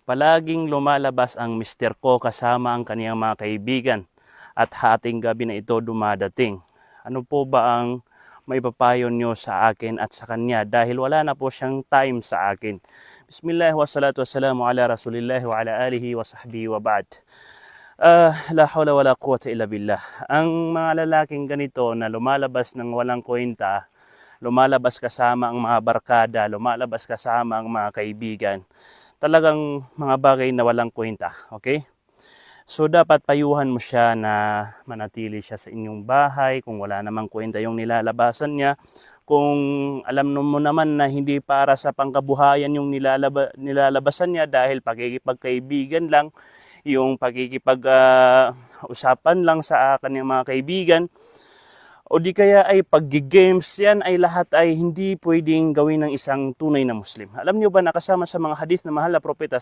Palaging lumalabas ang mister ko kasama ang kaniyang mga kaibigan at hating gabi na ito dumadating. Ano po ba ang maipapayo nyo sa akin at sa kanya dahil wala na po siyang time sa akin. Bismillah wa salatu wassalamu ala rasulillah wa ala alihi wa sahbihi wa ba'd. La hawla wala quwwata illa billah. Ang mga lalaking ganito na lumalabas ng walang kwenta, lumalabas kasama ang mga barkada, lumalabas kasama ang mga kaibigan, talagang mga bagay na walang kwenta, okay? So dapat payuhan mo siya na manatili siya sa inyong bahay kung wala namang kwenta yung nilalabasan niya. Kung alam mo naman na hindi para sa pangkabuhayan yung nilalabasan niya dahil pagkikipagkaibigan lang, yung pagkikipag-usapan lang sa kanyang mga kaibigan, o di kaya ay pag-games, yan ay lahat ay hindi pwedeng gawin ng isang tunay na Muslim. Alam niyo ba na kasama sa mga hadith na mahal na propeta